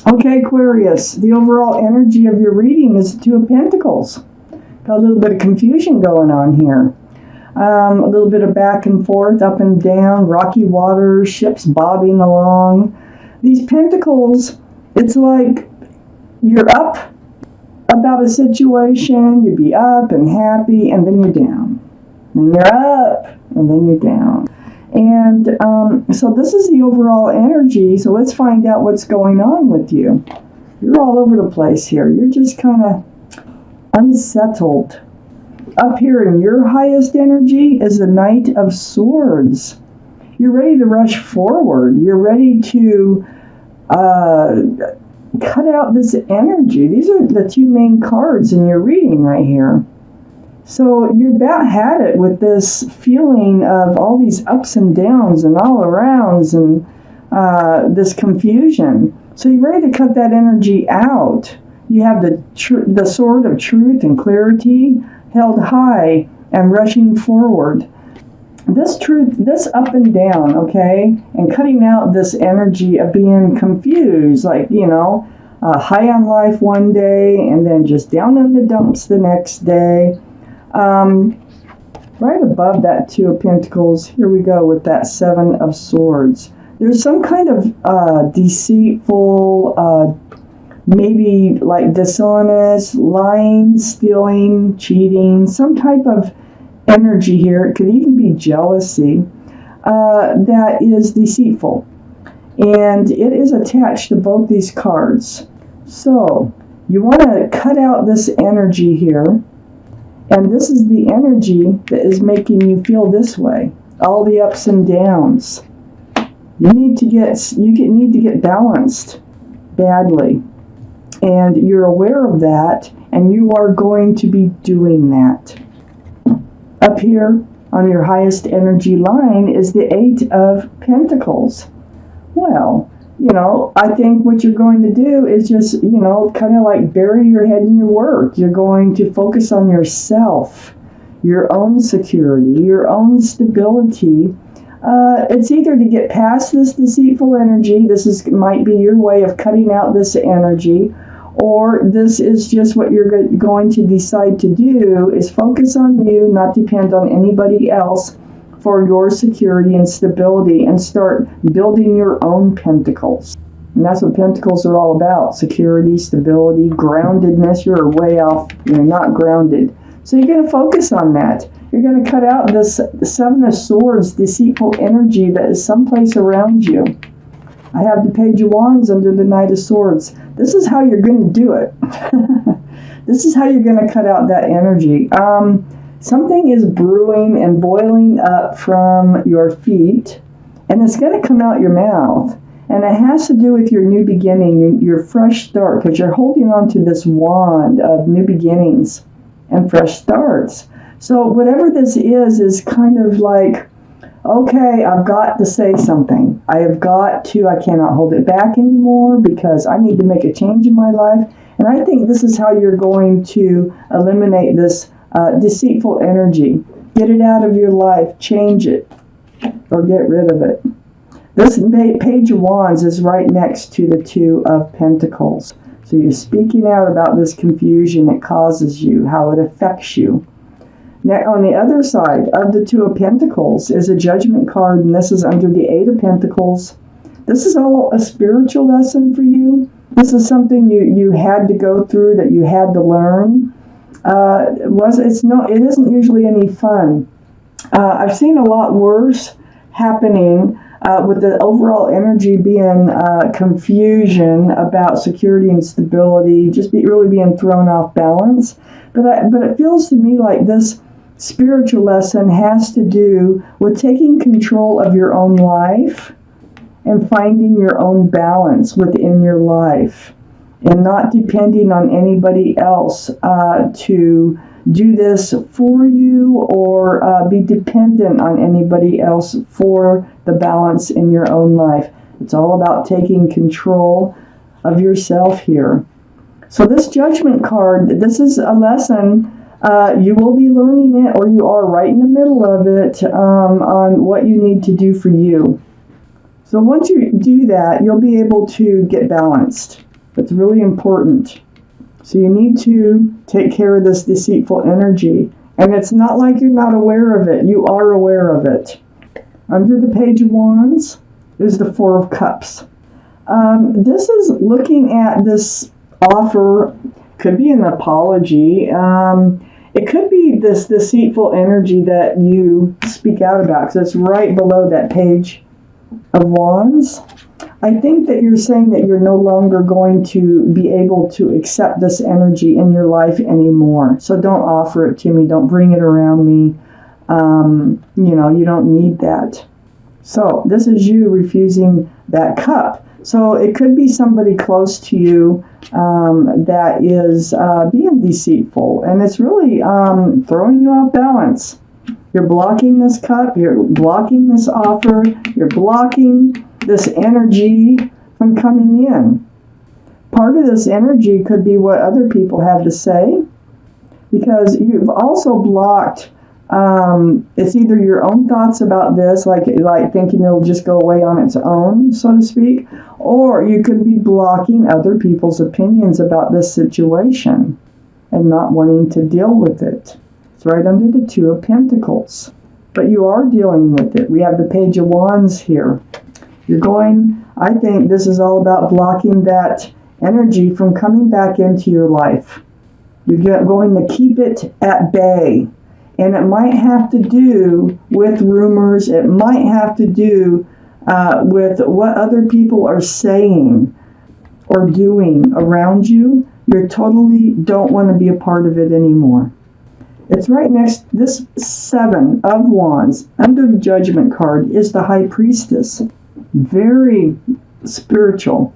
Okay, Aquarius, the overall energy of your reading is the Two of Pentacles. Got a little bit of confusion going on here. A little bit of back and forth, up and down, rocky waters, ships bobbing along. These pentacles, it's like you're up about a situation, you'd be up and happy, and then you're down. Then you're up, and then you're down. And so this is the overall energy, so let's find out what's going on with you. You're all over the place here. You're just kind of unsettled. Up here in your highest energy is the Knight of Swords. You're ready to rush forward. You're ready to cut out this energy. These are the two main cards in your reading right here. So you about had it with this feeling of all these ups and downs and all arounds and this confusion. So you're ready to cut that energy out. You have the sword of truth and clarity held high and rushing forward. This truth, this up and down, okay, and cutting out this energy of being confused, like, high on life one day and then just down in the dumps the next day. Right above that Two of Pentacles, here we go with that Seven of Swords. There's some kind of deceitful, maybe like dishonest, lying, stealing, cheating, some type of energy here. It could even be jealousy that is deceitful. And it is attached to both these cards. So you want to cut out this energy here. And this is the energy that is making you feel this way. All the ups and downs. You need to get balanced badly. And you're aware of that, and you are going to be doing that. Up here on your highest energy line is the Eight of Pentacles. Well, I think what you're going to do is just, kind of like bury your head in your work. You're going to focus on yourself, your own security, your own stability. It's either to get past this deceitful energy, might be your way of cutting out this energy, or this is just what you're going to decide to do is focus on you, not depend on anybody else for your security and stability, and start building your own pentacles. And that's what pentacles are all about: security, stability, groundedness. You're way off, you're not grounded. So you're going to focus on that. You're going to cut out this Seven of Swords, deceitful energy that is someplace around you. I have the Page of Wands under the Knight of Swords. This is how you're going to do it. This is how you're going to cut out that energy. Something is brewing and boiling up from your feet, and it's going to come out your mouth. And it has to do with your new beginning, your fresh start, because you're holding on to this wand of new beginnings and fresh starts. So whatever this is kind of like, okay, I've got to say something. I cannot hold it back anymore because I need to make a change in my life. And I think this is how you're going to eliminate this deceitful energy. Get it out of your life, change it, or get rid of it. This Page of Wands is right next to the Two of Pentacles. So you're speaking out about this confusion it causes you, how it affects you. Now, on the other side of the Two of Pentacles is a Judgment card, and this is under the Eight of Pentacles. This is all a spiritual lesson for you. This is something you had to go through, that you had to learn. It isn't usually any fun. I've seen a lot worse happening with the overall energy being confusion about security and stability, just really being thrown off balance. But it feels to me like this spiritual lesson has to do with taking control of your own life and finding your own balance within your life, and not depending on anybody else to do this for you, or be dependent on anybody else for the balance in your own life. It's all about taking control of yourself here. So this Judgment card, this is a lesson. You will be learning it, or you are right in the middle of it, on what you need to do for you. So once you do that, you'll be able to get balanced. It's really important. So you need to take care of this deceitful energy. And it's not like you're not aware of it. You are aware of it. Under the Page of Wands is the Four of Cups. This is looking at this offer. Could be an apology. It could be this deceitful energy that you speak out about, because it's right below that Page of Wands. I think that you're saying that you're no longer going to be able to accept this energy in your life anymore. So don't offer it to me. Don't bring it around me. You don't need that. So this is you refusing that cup. So it could be somebody close to you that is being deceitful, and it's really throwing you off balance. You're blocking this cup, you're blocking this offer, you're blocking this energy from coming in. Part of this energy could be what other people have to say, because you've also blocked, it's either your own thoughts about this, like thinking it'll just go away on its own, so to speak, or you could be blocking other people's opinions about this situation and not wanting to deal with it. It's right under the Two of Pentacles. But you are dealing with it. We have the Page of Wands here. I think this is all about blocking that energy from coming back into your life. You're going to keep it at bay. And it might have to do with rumors. It might have to do with what other people are saying or doing around you. You totally don't want to be a part of it anymore. It's right next, this Seven of Wands, under the Judgment card, is the High Priestess. Very spiritual.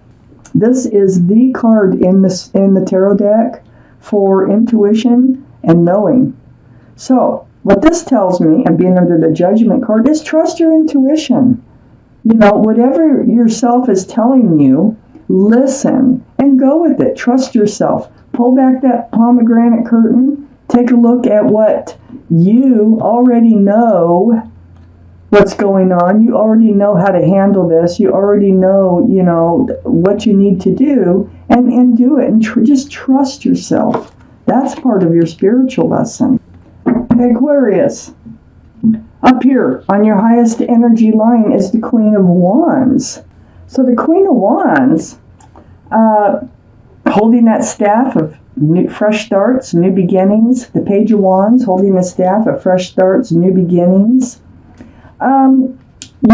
This is the card in the tarot deck for intuition and knowing. So, what this tells me, and being under the Judgment card, is trust your intuition. Whatever yourself is telling you, listen and go with it. Trust yourself. Pull back that pomegranate curtain. Take a look at what you already know what's going on. You already know how to handle this. You already know, what you need to do, and do it. And just trust yourself. That's part of your spiritual lesson. Aquarius, up here on your highest energy line is the Queen of Wands. So the Queen of Wands, holding that staff of fresh starts, new beginnings. The Page of Wands, holding the staff of fresh starts, new beginnings. You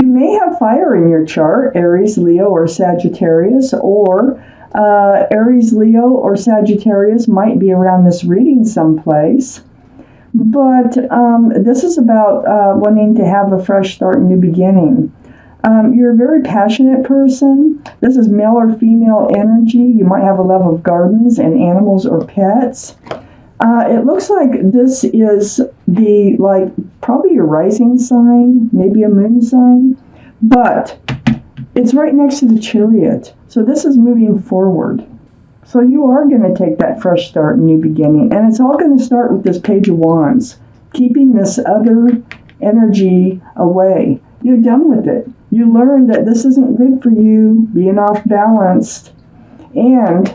may have fire in your chart, Aries, Leo, or Sagittarius, or Aries, Leo, or Sagittarius might be around this reading someplace. But this is about wanting to have a fresh start, new beginning. You're a very passionate person. This is male or female energy. You might have a love of gardens and animals or pets. It looks like this is probably your rising sign, maybe a moon sign, but it's right next to the Chariot. So this is moving forward. So you are going to take that fresh start, new beginning, and it's all going to start with this Page of Wands, keeping this other energy away. You're done with it. You learned that this isn't good for you, being off balanced, and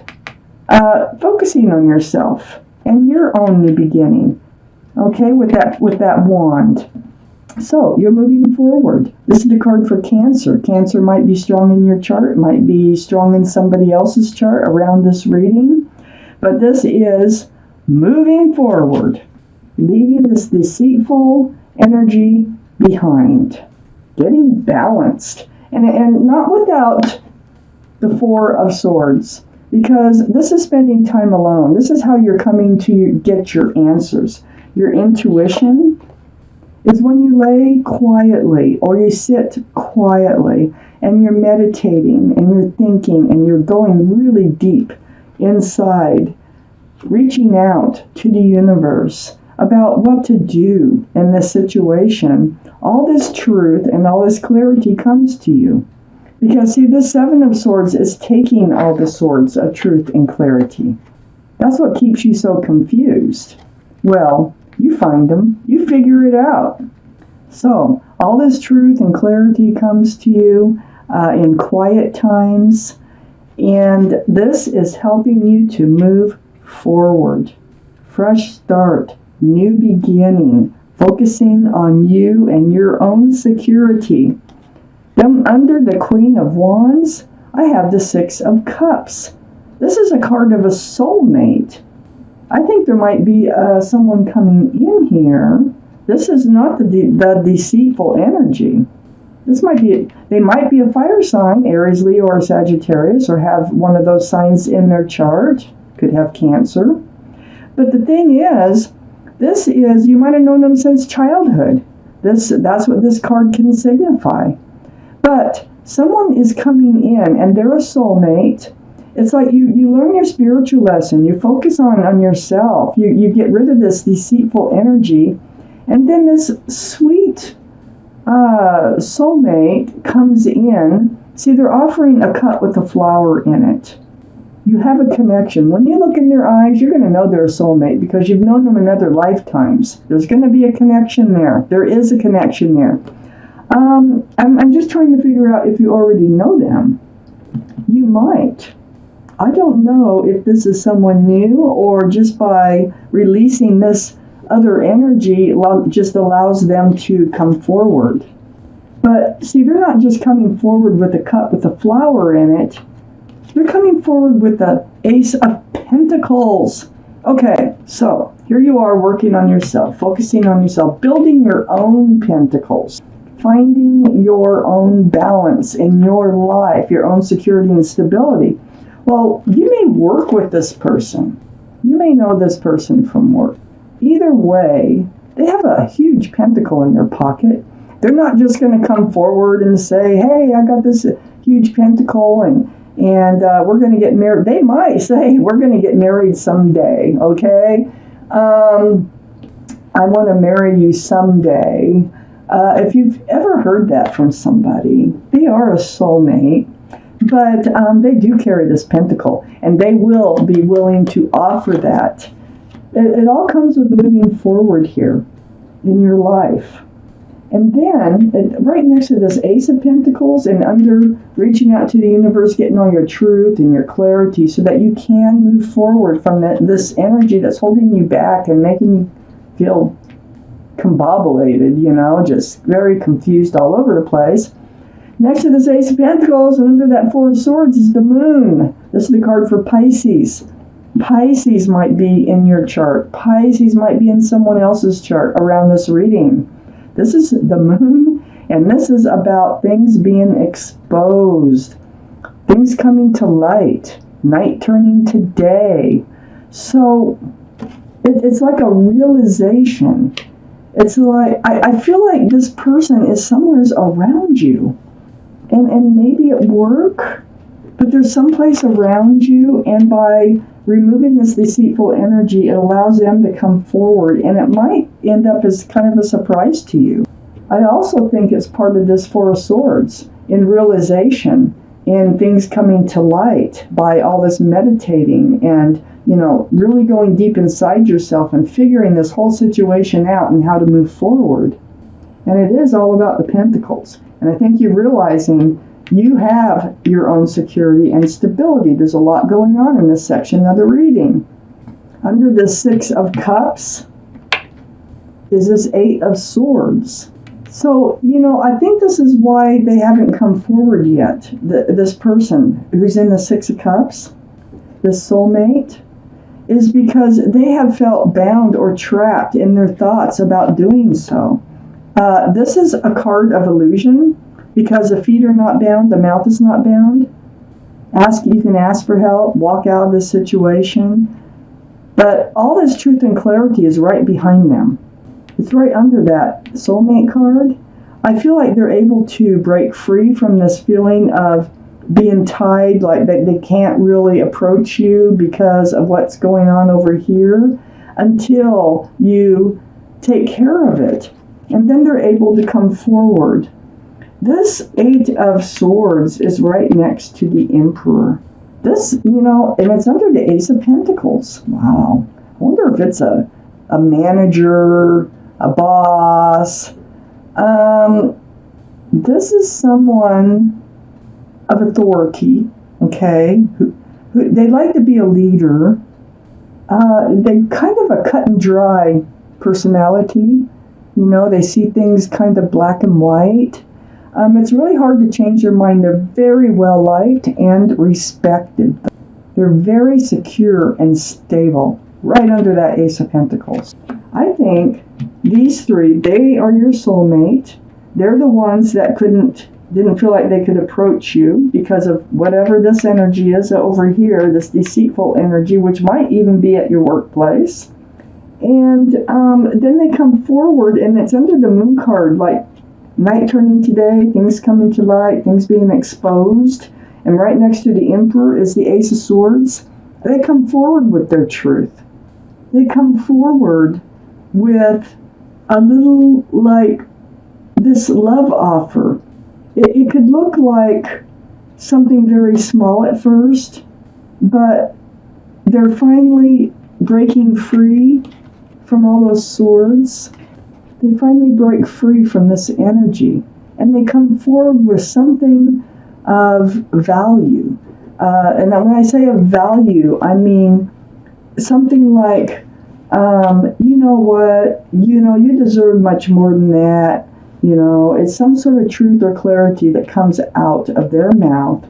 focusing on yourself and your own new beginning. Okay, with that wand. So you're moving forward. This is the card for Cancer. Cancer might be strong in your chart, might be strong in somebody else's chart around this reading, but this is moving forward, leaving this deceitful energy behind, getting balanced, and not without the Four of Swords, because this is spending time alone. This is how you're coming to get your answers. Your intuition is when you lay quietly or you sit quietly and you're meditating and you're thinking and you're going really deep inside, reaching out to the universe about what to do in this situation. All this truth and all this clarity comes to you. Because, see, this Seven of Swords is taking all the swords of truth and clarity. That's what keeps you so confused. Well, you find them. You figure it out. So, all this truth and clarity comes to you in quiet times. And this is helping you to move forward. Fresh start, new beginning, focusing on you and your own security. Then under the Queen of Wands, I have the Six of Cups. This is a card of a soulmate. I think there might be someone coming in here. This is not the deceitful energy. They might be a fire sign, Aries, Leo, or Sagittarius, or have one of those signs in their chart. Could have Cancer. But the thing is, you might have known them since childhood. That's what this card can signify. But someone is coming in, and they're a soulmate. It's like you learn your spiritual lesson. You focus on yourself. You get rid of this deceitful energy. And then this sweet soulmate comes in. See, they're offering a cup with a flower in it. You have a connection. When you look in their eyes, you're going to know they're a soulmate because you've known them in other lifetimes. There's going to be a connection there. There is a connection there. I'm just trying to figure out if you already know them. You might. I don't know if this is someone new or just by releasing this other energy just allows them to come forward. But see, they're not just coming forward with a cup with a flower in it. They're coming forward with the Ace of Pentacles. Okay, so here you are working on yourself, focusing on yourself, building your own pentacles, finding your own balance in your life, your own security and stability. Well, you may work with this person. You may know this person from work. Either way, they have a huge pentacle in their pocket. They're not just going to come forward and say, hey, I got this huge pentacle and we're going to get married. They might say, we're going to get married someday, okay? I want to marry you someday. If you've ever heard that from somebody, they are a soulmate. But they do carry this pentacle, and they will be willing to offer that. It all comes with moving forward here in your life. And then, right next to this Ace of Pentacles and under reaching out to the universe, getting all your truth and your clarity so that you can move forward from this energy that's holding you back and making you feel combobulated, just very confused all over the place. Next to this Ace of Pentacles and under that Four of Swords is the Moon. This is the card for Pisces. Pisces might be in your chart. Pisces might be in someone else's chart around this reading. This is the Moon, and this is about things being exposed, things coming to light, night turning to day. So it's like a realization. It's like, I feel like this person is somewhere around you. And maybe at work, but there's someplace around you, and by removing this deceitful energy, it allows them to come forward, and it might end up as kind of a surprise to you. I also think it's part of this Four of Swords in realization, in things coming to light by all this meditating and, really going deep inside yourself and figuring this whole situation out and how to move forward. And it is all about the Pentacles. And I think you're realizing you have your own security and stability. There's a lot going on in this section of the reading. Under the Six of Cups is this Eight of Swords. So, I think this is why they haven't come forward yet. This person who's in the Six of Cups, this soulmate, is because they have felt bound or trapped in their thoughts about doing so. This is a card of illusion because the feet are not bound, the mouth is not bound. You can ask for help, walk out of this situation. But all this truth and clarity is right behind them. It's right under that soulmate card. I feel like they're able to break free from this feeling of being tied, like they can't really approach you because of what's going on over here until you take care of it. And then they're able to come forward. This Eight of Swords is right next to the Emperor. This, and it's under the Ace of Pentacles. Wow. I wonder if it's a manager, a boss. This is someone of authority. okay? They like to be a leader. They kind of a cut and dry personality. You know, they see things kind of black and white. It's really hard to change their mind. They're very well liked and respected. They're very secure and stable, right under that Ace of Pentacles. I think these three, they are your soulmate. They're the ones that didn't feel like they could approach you because of whatever this energy is over here, this deceitful energy, which might even be at your workplace. And then they come forward, and it's under the moon card, like night turning to day, things coming to light, things being exposed. And right next to the Emperor is the Ace of Swords. They come forward with their truth. They come forward with a little, like, this love offer. It could look like something very small at first, but they're finally breaking free from all those swords. They finally break free from this energy, and they come forward with something of value. And when I say of value, I mean something like, you know what, you deserve much more than that. It's some sort of truth or clarity that comes out of their mouth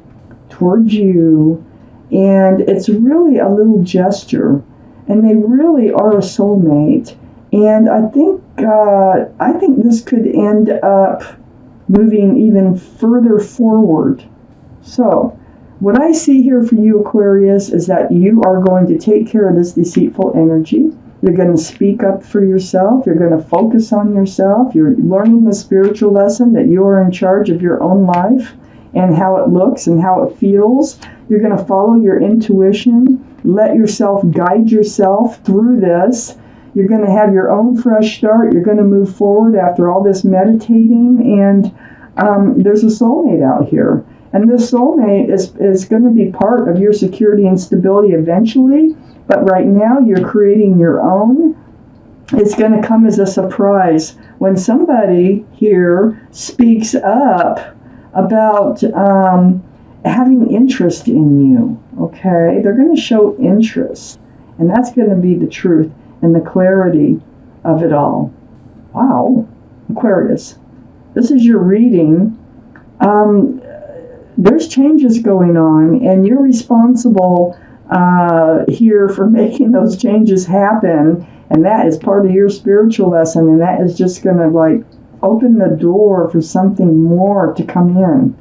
towards you, and it's really a little gesture, and they really are a soulmate. And I think this could end up moving even further forward. So, what I see here for you, Aquarius, is that you are going to take care of this deceitful energy. You're going to speak up for yourself. You're going to focus on yourself. You're learning the spiritual lesson that you are in charge of your own life and how it looks and how it feels. You're going to follow your intuition. Let yourself guide yourself through this. You're going to have your own fresh start. You're going to move forward after all this meditating. And there's a soulmate out here. And this soulmate is going to be part of your security and stability eventually. But right now, you're creating your own. It's going to come as a surprise when somebody here speaks up about having interest in you, okay? They're going to show interest, and that's going to be the truth and the clarity of it all. Wow, Aquarius, this is your reading. There's changes going on, and you're responsible here for making those changes happen, and that is part of your spiritual lesson, and that is just going to like open the door for something more to come in.